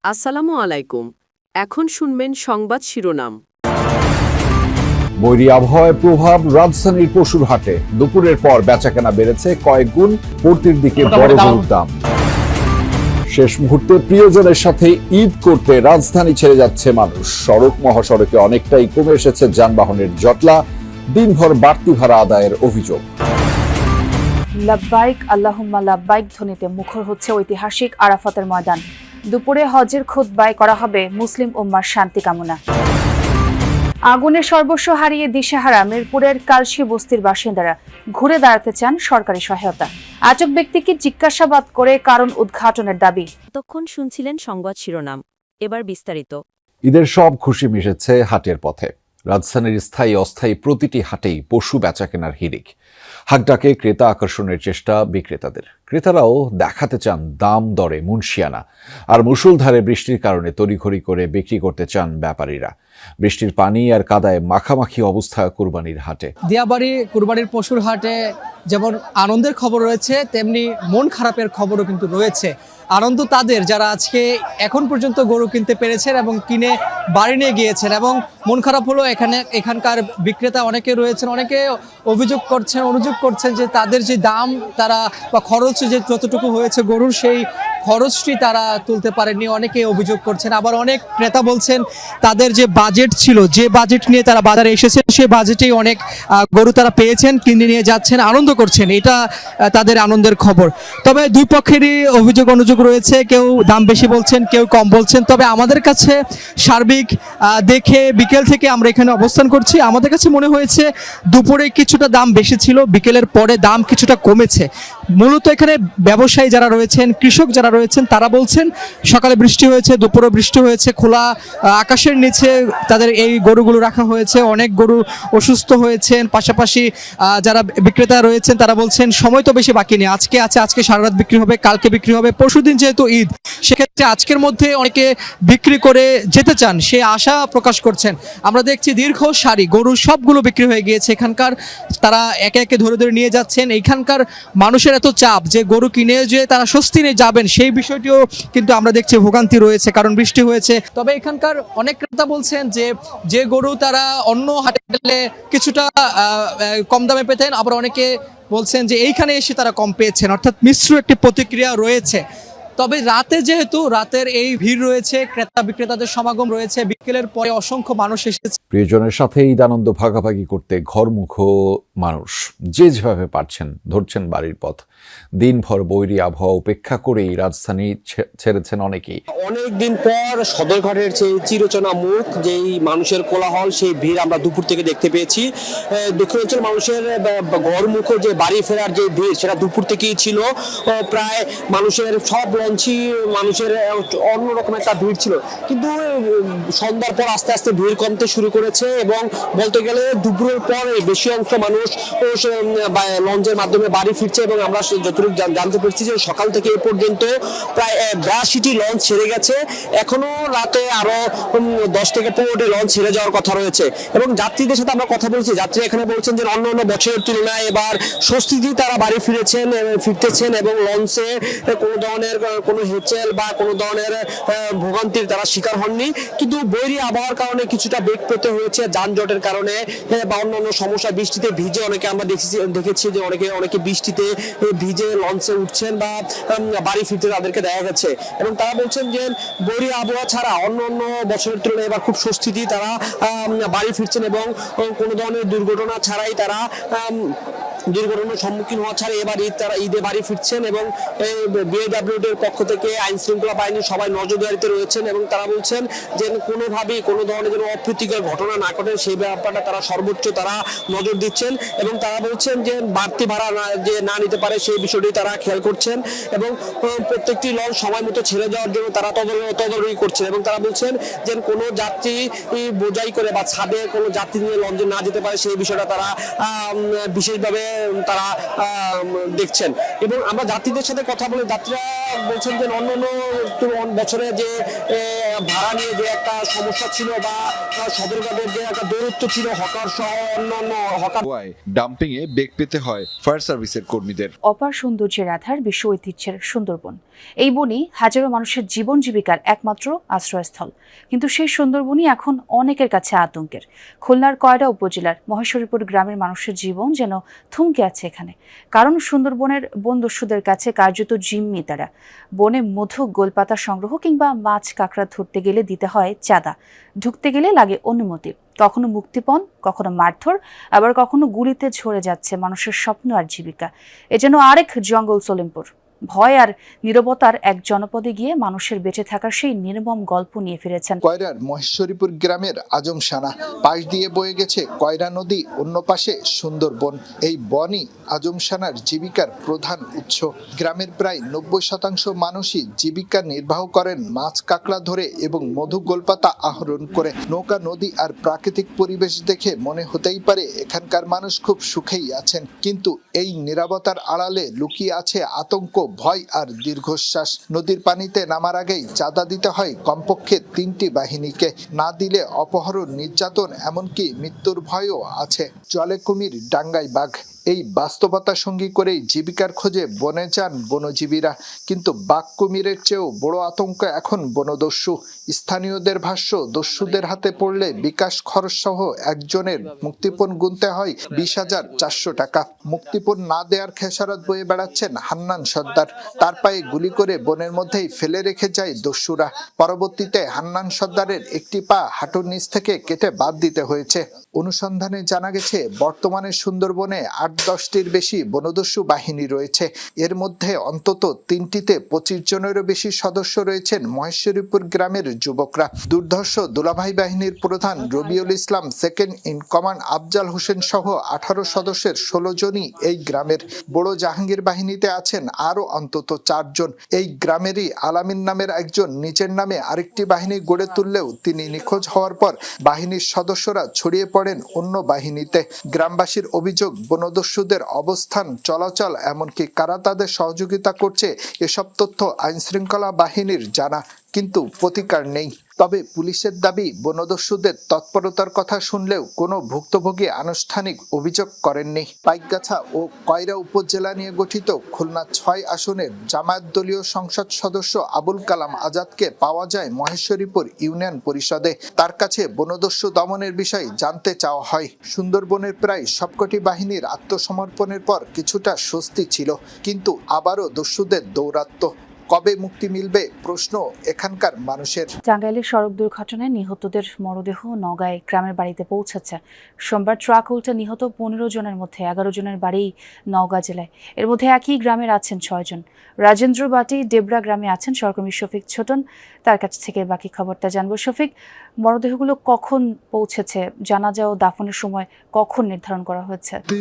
আসসালামু আলাইকুম। এখন শুনবেন সংবাদ শিরোনাম। বৈরী আবহাওয়ার প্রভাব রাজধানীর পশুর হাটে দুপুরের পর বেচাকেনা বেড়েছে কয়েক গুণ, পড়তির দিকে বড় গরুর দাম। শেষ মুহূর্তে প্রিয়জনের সাথে ঈদ করতে রাজধানী ছেড়ে যাচ্ছে মানুষ। সড়ক মহাসড়কে অনেকটাই কমে এসেছে যানবাহনের জটলা, দিনভর বাড়তি ভাড়া আদায়ের অভিযোগ। লাব্বাইক আল্লাহুম্মা লাব্বাইক ধ্বনিতে মুখর হচ্ছে ঐতিহাসিক আরাফাতের ময়দান। দুপুরে হজের খুতবায় করা হবে মুসলিম উম্মার শান্তি কামনা। আগুনে সর্বস্ব হারিয়ে দিশেহারা মিরপুরের কালশি বস্তির বাসিন্দারা ঘুরে দাঁড়াতে চান সরকারি সহায়তা। আটক ব্যক্তিকে জিজ্ঞাসাবাদ করে কারণ উদ্ঘাটনের দাবি। এতক্ষণ শুনছিলেন সংবাদ শিরোনাম, এবার বিস্তারিত। ঈদের সব খুশি মিশেছে হাটের পথে। রাজধানীর স্থায়ী অস্থায়ী প্রতিটি হাটেই পশু বেচাকেনার হিড়িক। হাটডাকে ক্রেতা আকর্ষণের চেষ্টা বিক্রেতাদের। ক্রেতারাও দেখাতে চান দাম দরে মুনশিয়ানা, আর মুষলধারে বৃষ্টির কারণে তড়িঘড়ি করে বিক্রি করতে চান ব্যাপারীরা। বৃষ্টির পানি আর কাদায় মাখামাখি অবস্থা কুরবানির হাটে। দিয়াবাড়ি কুরবানির পশুর হাটে যেমন আনন্দের খবর রয়েছে, তেমনি মন খারাপের খবরও কিন্তু রয়েছে। আনন্দ তাদের যারা আজকে এখন পর্যন্ত গরু কিনতে পেরেছেন এবং কিনে বাড়ি নিয়ে গিয়েছেন, এবং মন খারাপ হলো এখানকার বিক্রেতা অনেকে রয়েছেন, অনেকে অনুযোগ করছেন যে তাদের যে দাম তারা বা খরচ যে যতটুকু হয়েছে গরুর, সেই খরচটি তারা তুলতে পারেননি, অনেকে অভিযোগ করছেন। আবার অনেক ক্রেতা বলছেন তাদের যে বাজেট ছিল, যে বাজেট নিয়ে তারা বাজারে এসেছেন, সেই বাজেটেই অনেক গরু তারা পেয়েছেন, কিনে নিয়ে যাচ্ছেন, আনন্দ করছেন। এটা তাদের আনন্দের খবর। তবে দুই পক্ষেরই অনুযোগ রয়েছে, কেউ দাম বেশি বলছেন, কেউ কম বলছেন। তবে আমাদের কাছে সার্বিক দেখে বিকেল থেকে আমরা এখানে অবস্থান করছি, আমাদের কাছে মনে হয়েছে দুপুরে কিছুটা দাম বেশি ছিল, বিকেলের পরে দাম কিছুটা কমেছে। মূলত এখানে ব্যবসায়ী যারা রয়েছেন, কৃষক যারা রয়েছেন, তারা বলছেন সকালে বৃষ্টি হয়েছে, দুপুরে বৃষ্টি হয়েছে, খোলা আকাশের নিচে তাদের এই গরুগুলো রাখা হয়েছে, অনেক গরু অসুস্থ হয়েছেন। পাশাপাশি যারা বিক্রেতা রয়েছেন তারা বলছেন সময় তো বেশি বাকি নেই, আজকে সারা রাত বিক্রি হবে, কালকে বিক্রি হবে, পরশুদিন যেহেতু ঈদ, সেক্ষেত্রে আজকের মধ্যে অনেকে বিক্রি করে যেতে চান, সে আশা প্রকাশ করছেন। আমরা দেখছি দীর্ঘ সারি গরু সবগুলো বিক্রি হয়ে গিয়েছে এখানকার, তারা একে একে ধরে ধরে নিয়ে যাচ্ছেন। এইখানকার মানুষের এত চাপ যে গরু কিনে যে তারা স্বস্তি নিয়ে যাবেন, সেই বিষয়টিও কিন্তু আমরা দেখছি ভোগান্তি রয়েছে, কারণ বৃষ্টি হয়েছে। তবে এখানকার অনেক ক্রেতা বলছেন যে গরু তারা অন্য হাটে গেলে কিছুটা কম দামে পেতেন, আবার অনেকে বলছেন যে এইখানে এসে তারা কম পেয়েছেন, অর্থাৎ মিশ্র একটি প্রতিক্রিয়া রয়েছে। তবে রাতে যেহেতু রাতের এই ভিড় রয়েছে, ক্রেতা বিক্রেতাদের সমাগম রয়েছে, বিকেলের পরে অসংখ্য মানুষ এসেছে। প্রিয়জনের সাথে ঈদ আনন্দ ভাগাভাগি করতে ঘরমুখো মানুষ যে যেভাবে পারছেন ধরছেন বাড়ির পথ। দিনভর বৈরী আবহাওয়া উপেক্ষা করেই রাজধানী ছেড়েছেন অনেকেই। অনেকদিন পর সদরঘাটের সেই চিরচেনা মুখ, যেই মানুষের কোলাহল, সেই ভিড় আমরা দুপুর থেকে দেখতে পেয়েছি। দক্ষিণাঞ্চল মানুষের ঘরমুখো যে বাড়ি ফেরার যে ভিড়, সেটা দুপুর থেকেই ছিল। প্রায় মানুষের সব লঞ্চই মানুষের অন্যরকম একটা ভিড় ছিল, কিন্তু সন্ধ্যার পর আস্তে আস্তে ভিড় কমতে শুরু করেছে, এবং বলতে গেলে দুপুরের পরে বেশি অংশ মানুষ লঞ্চের মাধ্যমে বাড়ি ফিরছে। এবং আমরা যতটুকু জানতে পেরেছি যে সকাল থেকে এ পর্যন্ত প্রায় 82টি লঞ্চ ছেড়ে গেছে। এখনো রাতে আরো 10 থেকে 15টি লঞ্চ ছেড়ে যাওয়ার কথা রয়েছে। এবং যাত্রীদের সাথে আমরা কথা বলছি, যাত্রী এখানে বলছেন যে অন্য বছরের তুলনায় এবার স্বস্তিতেই তারা বাড়ি ফিরতেছেন, এবং লঞ্চে কোনো ধরনের কোনো হেচেল বা কোনো ধরনের ভোগান্তির তারা শিকার হননি। কিন্তু বৈরী আবহাওয়ার কারণে কিছুটা বেগ পেতে হয়েছে, যানজটের কারণে বা অন্যান্য সমস্যা। বৃষ্টিতে ভিজে অনেকে আমরা দেখেছি যে অনেকে বৃষ্টিতে ভিজে লঞ্চে উঠছেন বা বাড়ি ফিরতে তাদেরকে দেখা গেছে। এবং তারা বলছেন যে বৈরী আবহাওয়া ছাড়া অন্য বছরের তুলনায় এবার খুব স্বস্তিতেই তারা বাড়ি ফিরছেন, এবং কোনো ধরনের দুর্ঘটনা ছাড়াই তারা দুর্ঘটনার সম্মুখীন হওয়া ছাড়া এবার তারা ঈদে বাড়ি ফিরছেন। এবং বিএডব্লিউডির পক্ষ থেকে আইন শৃঙ্খলা বাহিনী সবাই নজরদারিতে রয়েছেন, এবং তারা বলছেন যে কোনোভাবেই কোনো ধরনের যেন অপ্রীতিকর ঘটনা না ঘটে, সেই ব্যাপারটা তারা সর্বোচ্চ নজর দিচ্ছেন। এবং তারা বলছেন যে বাড়তি ভাড়া না নিতে পারে সেই বিষয়টি তারা খেয়াল করছেন, এবং প্রত্যেকটি লঞ্চ সময় মতো ছেড়ে যাওয়ার জন্য তারা তদারকি করছেন। এবং তারা বলছেন যে কোনো যাত্রী বোঝাই করে বা ছাদে কোনো যাত্রী নিয়ে লঞ্চে না যেতে পারে, সেই বিষয়টা তারা বিশেষভাবে তারা দেখছেন। এবং আমরা যাত্রীদের সাথে কথা বলে যাত্রীরা বলছেন যে অন্যান্য বছরে যে ভাড়া নিয়ে যে একটা সমস্যা ছিল বা সদরঘাটের যে একটা দূরত্ব ছিল হকার সহ অন্যান্য হকার ডাম্পিং এ বেগ পেতে হয় ফায়ার সার্ভিসের কর্মীদের। অপার সৌন্দর্যের আধার বিশ্ব ঐতিহ্যের সুন্দরবন। এই বনই হাজারো মানুষের জীবন জীবিকার একমাত্র আশ্রয়স্থল, কিন্তু সেই সুন্দরবনই এখন অনেকের কাছে আতঙ্কের। খুলনার কয়রা উপজেলার মহেশ্বরীপুর গ্রামের মানুষের জীবন যেন থমকে আছে এখানে, কারণ সুন্দরবনের বনদস্যুদের কাছে কার্যত জিম্মি তারা। বনে মধু, গোলপাতা সংগ্রহ কিংবা মাছ কাঁকড়া ধরতে গেলে দিতে হয় চাঁদা, ঢুকতে গেলে লাগে অনুমতি। কখনো মুক্তিপণ, কখনো মারধর, আবার কখনো গুলিতে ঝরে যাচ্ছে মানুষের স্বপ্ন আর জীবিকা। এ যেন আরেক জঙ্গল সলিমপুর। ভয় আর নীরবতার এক জনপদে গিয়ে মানুষের বেঁচে থাকার সেই নির্মম গল্প নিয়ে ফিরেছেন কয়রার মহেশ্বরীপুর গ্রামের আজমসানা। পাশ দিয়ে বয়ে গেছে কয়রা নদী, অন্য পাশে সুন্দরবন। এই বনই আজমসানার জীবিকার প্রধান উৎস। গ্রামের প্রায় 90% মানুষই জীবিকা নির্বাহ করেন মাছ কাঁকড়া ধরে এবং মধু গোলপাতা আহরণ করে। নৌকা, নদী আর প্রাকৃতিক পরিবেশ দেখে মনে হতেই পারে এখানকার মানুষ খুব সুখেই আছেন, কিন্তু এই নীরবতার আড়ালে লুকিয়ে আছে আতঙ্ক, ভয় আর দীর্ঘশ্বাস। নদীর পানিতে নামার আগেই চাঁদা দিতে হয় কমপক্ষে 3টি বাহিনীকে, না দিলে অপহরণ, নির্যাতন, এমনকি মৃত্যুর ভয়ও আছে। জলে কুমির, ডাঙ্গায় বাঘ, এই বাস্তবতা সঙ্গী করেই জীবিকার খোঁজে বনে যান বনজীবীরা। কিন্তু বাঘ কুমিরের চেয়েও বড় আতঙ্ক এখন বনদস্যু। স্থানীয়দের ভাষ্য, দস্যুদের হাতে পড়লে বিকাশ খরচ সহ একজনের মুক্তিপণ গুনতে হয় 20,400 টাকা। মুক্তিপণ না দেওয়ার খেসারত বয়ে বেড়াচ্ছেন হান্নান সর্দার। তার পায়ে গুলি করে বনের মধ্যেই ফেলে রেখে যায় দস্যুরা। পরবর্তীতে হান্নান সর্দারের একটি পা হাঁটুর নিচ থেকে কেটে বাদ দিতে হয়েছে। অনুসন্ধানে জানা গেছে বর্তমানে সুন্দরবনে 8-10টির বেশি বনদস্যু বাহিনী রয়েছে। এর মধ্যে অন্তত 3টিতে 25 জনেরও বেশি সদস্য রয়েছেন মহেশ্বরীপুর গ্রামের যুবকরা। দুর্ধর্ষ দুলাভাই বাহিনীর প্রধান Rabiul Islam, second in command Afzal Hossain সহ 18 সদস্যের 16 জনই এই গ্রামের। বড় জাহাঙ্গীর বাহিনীতে আছেন আরো অন্তত 4 জন। এই গ্রামেরই আলামিন নামের একজন নিজের নামে আরেকটি বাহিনী গড়ে তুললেও তিনি নিখোঁজ হওয়ার পর বাহিনীর সদস্যরা ছড়িয়ে পড়েন অন্য বাহিনীতে। গ্রামবাসীর অভিযোগ, বনদস্যুদের অবস্থান, চলাচল, এমনকি কারা তাদের সহযোগিতা করছে, এসব তথ্য আইনশৃঙ্খলা বাহিনীর জানা, কিন্তু প্রতিকার নেই। তবে পুলিশের দাবি, বনদস্যুদের তৎপরতার কথা শুনলেও কোনো ভুক্তভোগী আনুষ্ঠানিক অভিযোগ করেননি। পাইকগাছা ও কয়রা উপজেলা নিয়ে গঠিত খুলনা 6 আসনের জামায়াত দলীয় সংসদ সদস্য আবুল কালাম আজাদকে পাওয়া যায় মহেশ্বরীপুর ইউনিয়ন পরিষদে। তার কাছে বনদস্যু দমনের বিষয় জানতে চাওয়া হয়। সুন্দরবনের প্রায় সবকটি বাহিনীর আত্মসমর্পণের পর কিছুটা স্বস্তি ছিল, কিন্তু আবারও দস্যুদের দৌরাত্ম্য। কবে মুক্তি মিলবে প্রশ্ন এখানকার মানুষের। টাঙ্গাইলের সড়ক দুর্ঘটনায় নিহতদের মরদেহ নওগাঁয় গ্রামের বাড়িতে পৌঁছেছে। সোমবার ট্রাক উল্টে নিহত 15 জনের মধ্যে 11 জনের বাড়ি নওগাঁ জেলায়। এর মধ্যে একই গ্রামের আছেন 6 জন। রাজেন্দ্রবাটি ডেবরা গ্রামে আছেন সহকর্মী শফিক ছোটন, তার কাছ থেকে বাকি খবরটা জানবো। শফিক, মরদেহগুলো কখন পৌঁছেছে, জানাজা ও দাফনের সময় কখন নির্ধারণ করা হয়েছে?